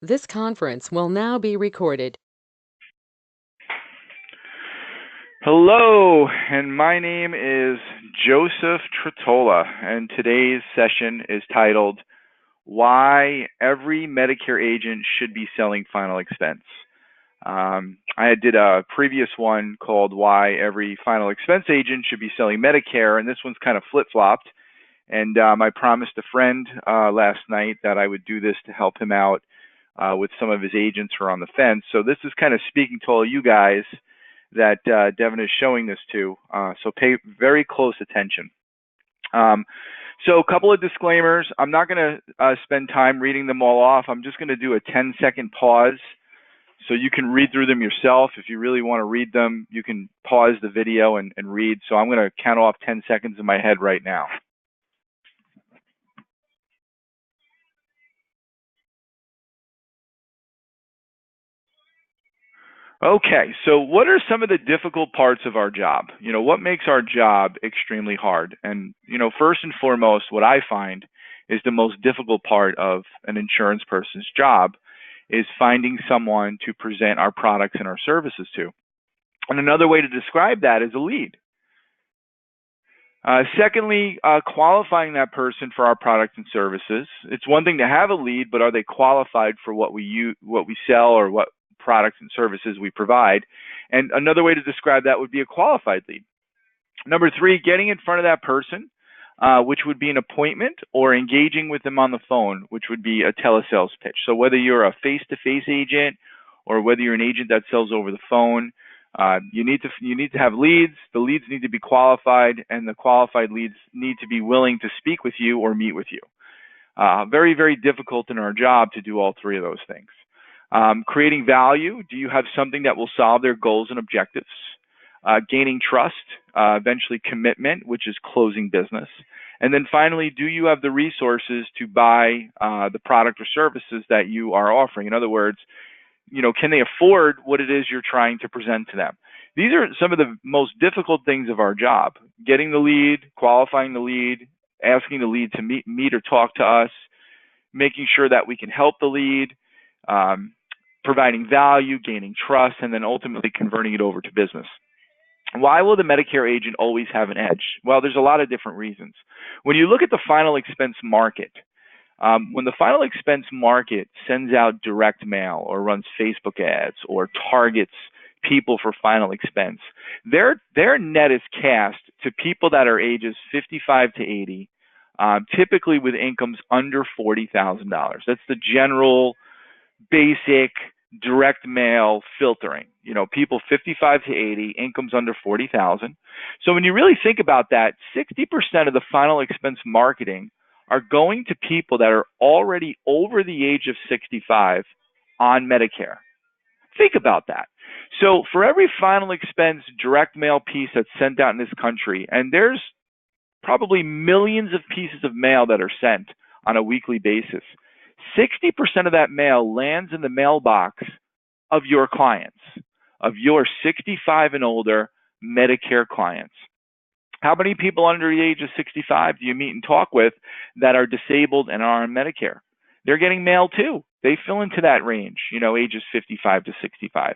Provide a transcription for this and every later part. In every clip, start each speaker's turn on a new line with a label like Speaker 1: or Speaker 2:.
Speaker 1: This conference will now be recorded.
Speaker 2: Hello, and my name is Joseph Trottola, and today's session is titled Why Every Medicare Agent Should Be Selling Final Expense. I did a previous one called Why Every Final Expense Agent Should Be Selling Medicare, and this one's kind of flip-flopped. And I promised a friend last night that I would do this to help him out with some of his agents who are on the fence. So this is kind of speaking to all you guys that Devin is showing this to. So pay very close attention. So a couple of disclaimers. I'm not going to spend time reading them all off. I'm just going to do a 10-second pause so you can read through them yourself. If you really want to read them, you can pause the video and read. So I'm going to count off 10 seconds in my head right now. Okay, so what are some of the difficult parts of our job? What makes our job extremely hard? And, first and foremost, what I find is the most difficult part of an insurance person's job is finding someone to present our products and our services to. And another way to describe that is a lead. Secondly, qualifying that person for our products and services. It's one thing to have a lead, but are they qualified for what we sell or what products and services we provide? And another way to describe that would be a qualified lead. Number three, getting in front of that person, which would be an appointment, or engaging with them on the phone, which would be a telesales pitch. So whether you're a face-to-face agent or whether you're an agent that sells over the phone, you need to have leads. The leads need to be qualified, and the qualified leads need to be willing to speak with you or meet with you. Very, very difficult in our job to do all three of those things. Creating value. Do you have something that will solve their goals and objectives? Gaining trust, eventually commitment, which is closing business. And then finally, do you have the resources to buy the product or services that you are offering? In other words, can they afford what it is you're trying to present to them? These are some of the most difficult things of our job: getting the lead, qualifying the lead, asking the lead to meet or talk to us, making sure that we can help the lead, providing value, gaining trust, and then ultimately converting it over to business. Why will the Medicare agent always have an edge? Well, there's a lot of different reasons. When you look at the final expense market, when the final expense market sends out direct mail or runs Facebook ads or targets people for final expense, their net is cast to people that are ages 55 to 80, typically with incomes under $40,000. That's the general basic direct mail filtering. People 55 to 80, incomes under 40,000. So when you really think about that, 60% of the final expense marketing are going to people that are already over the age of 65 on Medicare. Think about that. So for every final expense direct mail piece that's sent out in this country, and there's probably millions of pieces of mail that are sent on a weekly basis, 60% of that mail lands in the mailbox of your clients, of your 65 and older Medicare clients. How many people under the age of 65 do you meet and talk with that are disabled and are on Medicare? They're getting mail too. They fill into that range, ages 55 to 65.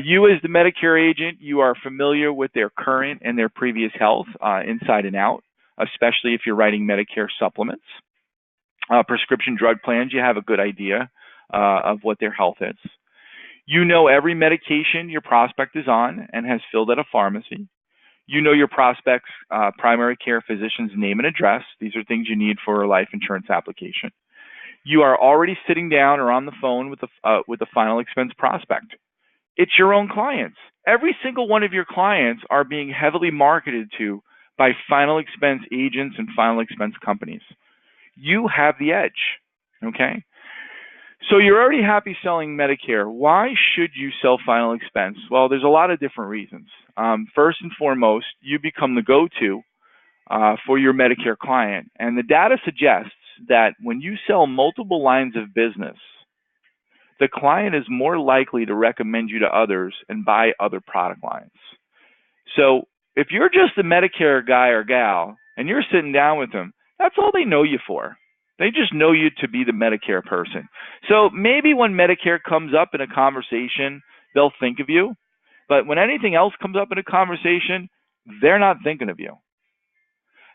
Speaker 2: You as the Medicare agent, you are familiar with their current and their previous health inside and out, especially if you're writing Medicare supplements. Prescription drug plans, you have a good idea of what their health is. You know every medication your prospect is on and has filled at a pharmacy. You know your prospect's primary care physician's name and address. These are things you need for a life insurance application. You are already sitting down or on the phone with the final expense prospect. It's your own clients. Every single one of your clients are being heavily marketed to by final expense agents and final expense companies. You have the edge, okay? So you're already happy selling Medicare. Why should you sell final expense? Well, there's a lot of different reasons. First and foremost, you become the go-to for your Medicare client. And the data suggests that when you sell multiple lines of business, the client is more likely to recommend you to others and buy other product lines. So if you're just a Medicare guy or gal and you're sitting down with them, that's all they know you for. They just know you to be the Medicare person. So maybe when Medicare comes up in a conversation, they'll think of you. But when anything else comes up in a conversation, they're not thinking of you.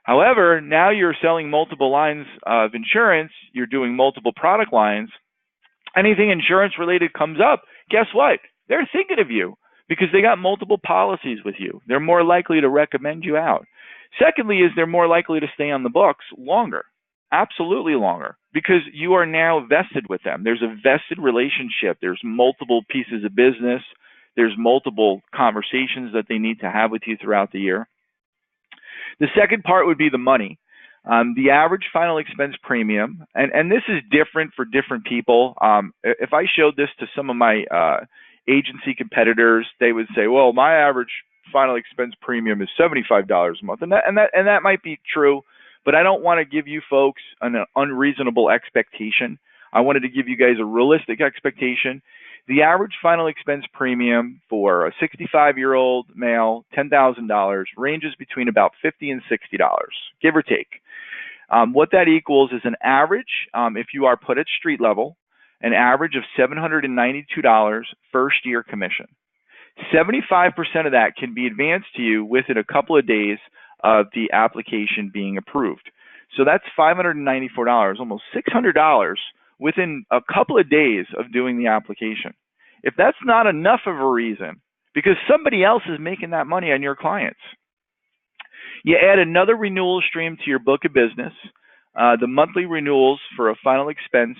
Speaker 2: However, now you're selling multiple lines of insurance, you're doing multiple product lines. Anything insurance related comes up, guess what? They're thinking of you because they got multiple policies with you. They're more likely to recommend you out. Secondly, is they're more likely to stay on the books longer. Absolutely longer, because you are now vested with them. There's a vested relationship. There's multiple pieces of business. There's multiple conversations that they need to have with you throughout the year. The second part would be the money. The average final expense premium, and this is different for different people. If I showed this to some of my agency competitors, they would say, well, my average final expense premium is $75 a month. And that might be true, but I don't want to give you folks an unreasonable expectation. I wanted to give you guys a realistic expectation. The average final expense premium for a 65-year-old male, $10,000, ranges between about $50 and $60, give or take. What that equals is an average, if you are put at street level, an average of $792 first year commission. 75% of that can be advanced to you within a couple of days of the application being approved. So that's $594, almost $600 within a couple of days of doing the application. If that's not enough of a reason, because somebody else is making that money on your clients, you add another renewal stream to your book of business. The monthly renewals for a final expense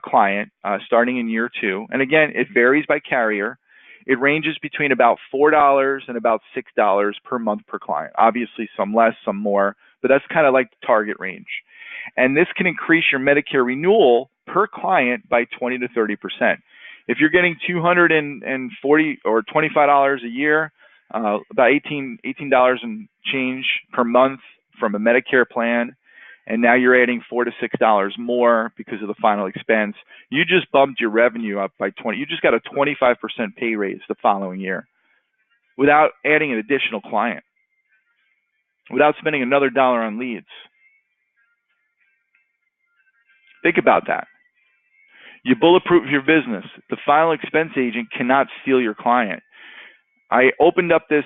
Speaker 2: client starting in year 2, and again, it varies by carrier. It ranges between about $4 and about $6 per month per client. Obviously, some less, some more, but that's kind of like the target range. And this can increase your Medicare renewal per client by 20 to 30%. If you're getting $240 or $25 a year, about $18 and change per month from a Medicare plan, and now you're adding $4 to $6 more because of the final expense, you just bumped your revenue up by 20. You just got a 25% pay raise the following year without adding an additional client, without spending another dollar on leads. Think about that. You bulletproof your business. The final expense agent cannot steal your client. I opened up this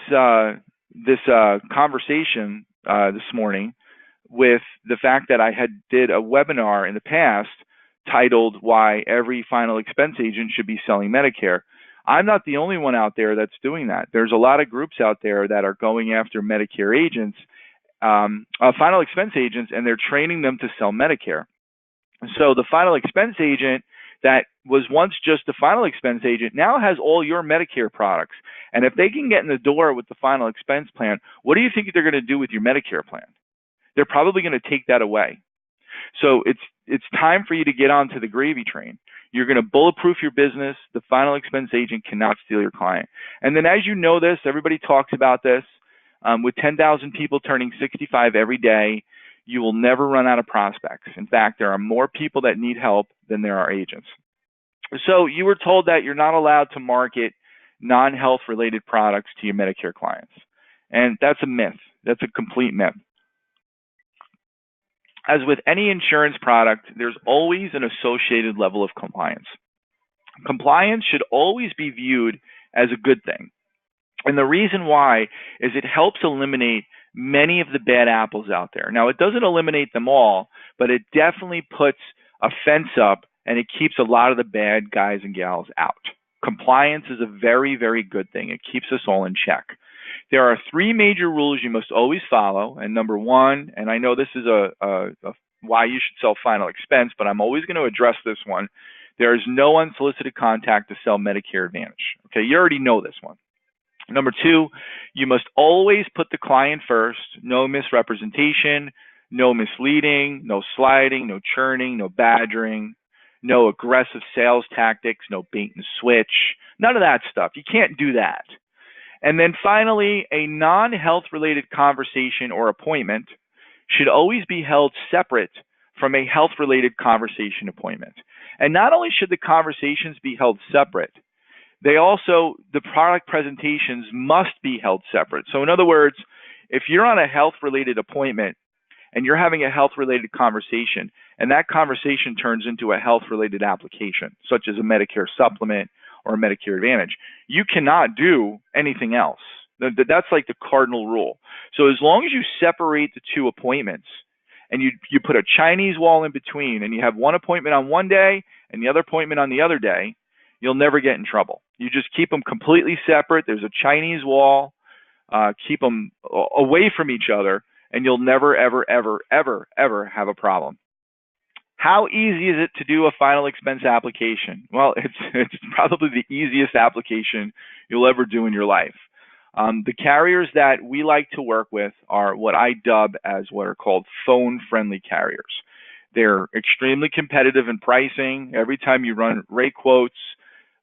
Speaker 2: conversation this morning with the fact that I had did a webinar in the past titled "Why Every Final Expense Agent Should Be Selling Medicare." I'm not the only one out there that's doing that. There's a lot of groups out there that are going after Medicare agents, final expense agents, and they're training them to sell Medicare. So the final expense agent that was once just a final expense agent now has all your Medicare products. And if they can get in the door with the final expense plan, what do you think they're going to do with your Medicare plan? They're probably going to take that away. So it's time for you to get onto the gravy train. You're going to bulletproof your business. The final expense agent cannot steal your client. And then, as you know this, everybody talks about this, with 10,000 people turning 65 every day, you will never run out of prospects. In fact, there are more people that need help than there are agents. So you were told that you're not allowed to market non-health related products to your Medicare clients. And that's a myth. That's a complete myth. As with any insurance product, there's always an associated level of compliance. Compliance should always be viewed as a good thing. And the reason why is it helps eliminate many of the bad apples out there. Now, it doesn't eliminate them all, but it definitely puts a fence up and it keeps a lot of the bad guys and gals out. Compliance is a very, very good thing. It keeps us all in check. There are 3 major rules you must always follow. And number 1, and I know this is why you should sell final expense, but I'm always going to address this one. There is no unsolicited contact to sell Medicare Advantage. Okay, you already know this one. Number 2, you must always put the client first. No misrepresentation, no misleading, no sliding, no churning, no badgering, no aggressive sales tactics, no bait and switch, none of that stuff. You can't do that. And then finally, a non-health related conversation or appointment should always be held separate from a health related conversation appointment. And not only should the conversations be held separate, the product presentations must be held separate. So in other words, if you're on a health related appointment and you're having a health related conversation and that conversation turns into a health-related application, such as a Medicare supplement or a Medicare Advantage. You cannot do anything else. That's like the cardinal rule. So as long as you separate the two appointments and you put a Chinese wall in between, and you have one appointment on one day and the other appointment on the other day, you'll never get in trouble. You just keep them completely separate. There's a Chinese wall. Keep them away from each other, and you'll never, ever, ever, ever, ever have a problem. How easy is it to do a final expense application? Well, it's probably the easiest application you'll ever do in your life. The carriers that we like to work with are what I dub as what are called phone-friendly carriers. They're extremely competitive in pricing. Every time you run rate quotes,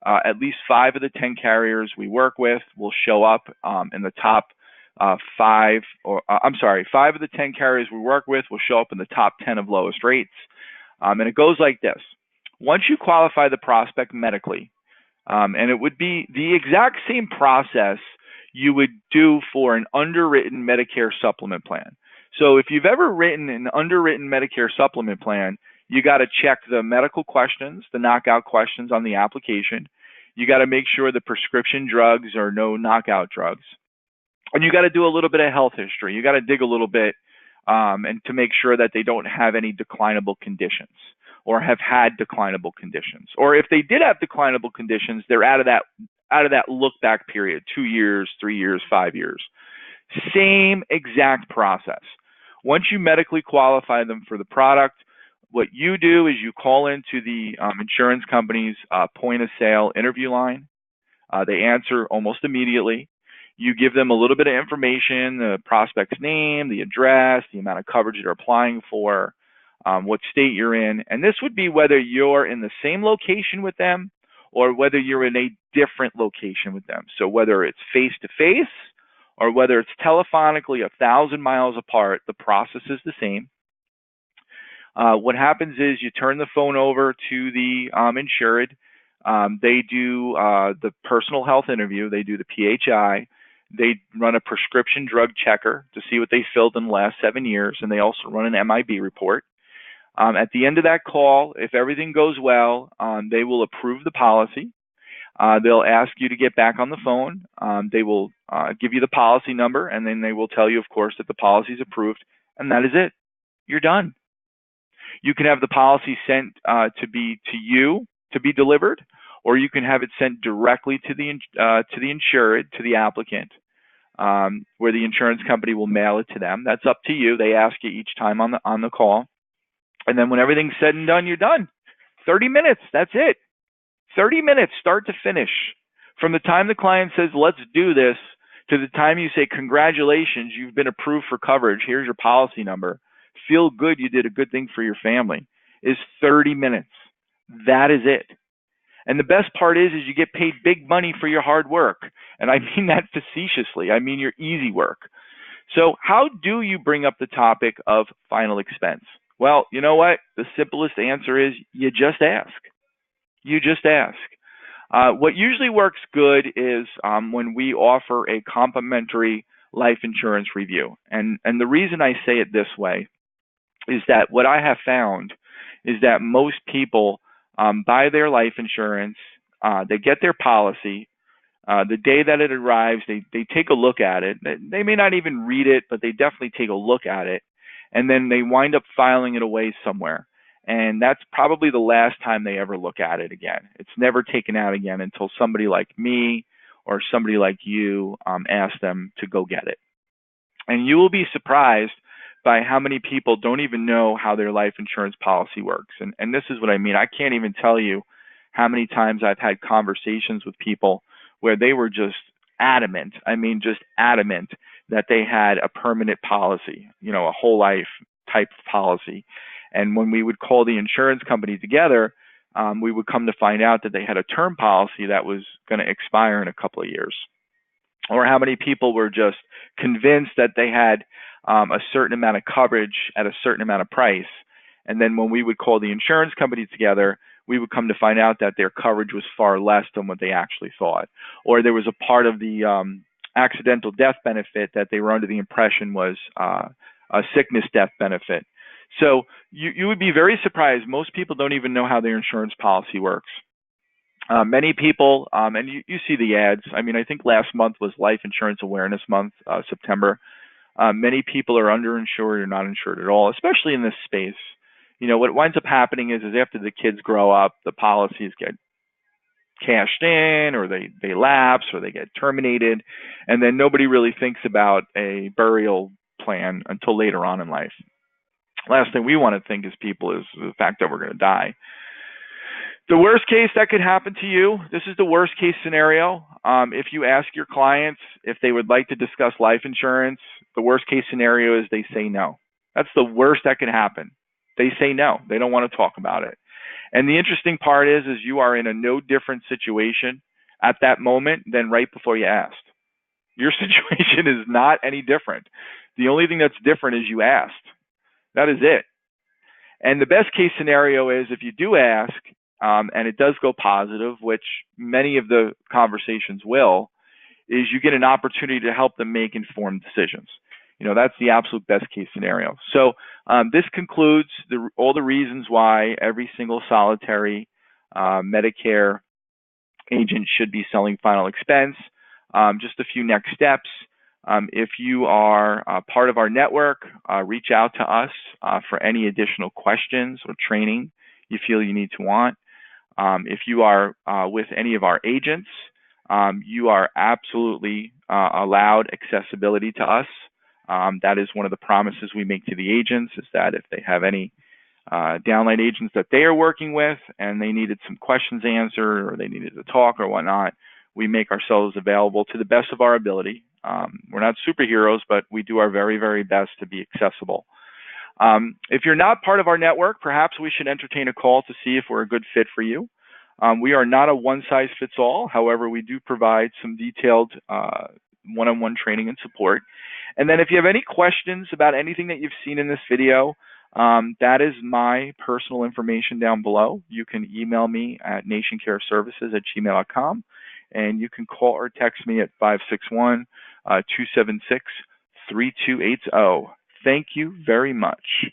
Speaker 2: at least 5 of the 10 carriers we work with will show up in the top 5 of the 10 carriers we work with will show up in the top 10 of lowest rates. And it goes like this. Once you qualify the prospect medically, and it would be the exact same process you would do for an underwritten Medicare supplement plan. So if you've ever written an underwritten Medicare supplement plan, you got to check the medical questions, the knockout questions on the application. You got to make sure the prescription drugs are no knockout drugs. And you got to do a little bit of health history. You got to dig a little bit and to make sure that they don't have any declinable conditions or have had declinable conditions. Or if they did have declinable conditions, they're out of that look back period, 2 years, 3 years, 5 years. Same exact process. Once you medically qualify them for the product, what you do is you call into the insurance company's point of sale interview line. They answer almost immediately. You give them a little bit of information, the prospect's name, the address, the amount of coverage they're applying for, what state you're in. And this would be whether you're in the same location with them or whether you're in a different location with them. So whether it's face-to-face or whether it's telephonically 1,000 miles apart, the process is the same. What happens is you turn the phone over to the insured. They do the personal health interview. They do the PHI. They run a prescription drug checker to see what they filled in the last 7 years, and they also run an MIB report. At the end of that call, if everything goes well, they will approve the policy. They'll ask you to get back on the phone. They will give you the policy number, and then they will tell you, of course, that the policy is approved, and that is it. You're done. You can have the policy sent to be delivered, or you can have it sent directly to the insured, to the applicant, where the insurance company will mail it to them. That's up to you. They ask you each time on the call, and then when everything's said and done, you're done. 30 minutes. That's it. 30 minutes, start to finish. From the time the client says, "Let's do this," to the time you say, "Congratulations, you've been approved for coverage. Here's your policy number. Feel good, you did a good thing for your family," is 30 minutes. That is it. And the best part is you get paid big money for your hard work. And I mean that facetiously. I mean your easy work. So how do you bring up the topic of final expense? Well, you know what? The simplest answer is you just ask. You just ask. What usually works good is when we offer a complimentary life insurance review. And the reason I say it this way is that what I have found is that most people buy their life insurance, they get their policy, the day that it arrives, they take a look at it. They may not even read it, but they definitely take a look at it, and then they wind up filing it away somewhere. And that's probably the last time they ever look at it again. It's never taken out again until somebody like me or somebody like you asks them to go get it. And you will be surprised by how many people don't even know how their life insurance policy works. And this is what I mean. I can't even tell you how many times I've had conversations with people where they were just adamant, that they had a permanent policy, a whole life type of policy. And when we would call the insurance company together, we would come to find out that they had a term policy that was going to expire in a couple of years. Or how many people were just convinced that they had a certain amount of coverage at a certain amount of price. And then when we would call the insurance company together, we would come to find out that their coverage was far less than what they actually thought. Or there was a part of the accidental death benefit that they were under the impression was a sickness death benefit. So you would be very surprised. Most people don't even know how their insurance policy works. Many people, and you see the ads. I mean, I think last month was Life Insurance Awareness Month, September. Many people are underinsured or not insured at all, especially in this space. You know, what winds up happening is after the kids grow up, the policies get cashed in, or they lapse, or they get terminated, and then nobody really thinks about a burial plan until later on in life. Last thing we want to think as people is the fact that we're going to die. The worst case that could happen to you, this is the worst case scenario. If you ask your clients if they would like to discuss life insurance, the worst case scenario is they say no. That's the worst that could happen. They say no. They don't want to talk about it. And the interesting part is you are in a no different situation at that moment than right before you asked. Your situation is not any different. The only thing that's different is you asked. That is it. And the best case scenario is if you do ask, and it does go positive, which many of the conversations will, is you get an opportunity to help them make informed decisions. You know, that's the absolute best case scenario. So this concludes all the reasons why every single solitary Medicare agent should be selling final expense. Just a few next steps. If you are part of our network, reach out to us for any additional questions or training you feel you need to want. If you are with any of our agents, you are absolutely allowed accessibility to us. That is one of the promises we make to the agents, is that if they have any downline agents that they are working with and they needed some questions answered, or they needed to talk or whatnot, we make ourselves available to the best of our ability. We're not superheroes, but we do our very, very best to be accessible. If you're not part of our network, perhaps we should entertain a call to see if we're a good fit for you. We are not a one-size-fits-all. However, we do provide some detailed one-on-one training and support. And then if you have any questions about anything that you've seen in this video, that is my personal information down below. You can email me at nationcareservices@gmail.com, and you can call or text me at 561-276-3280. Thank you very much.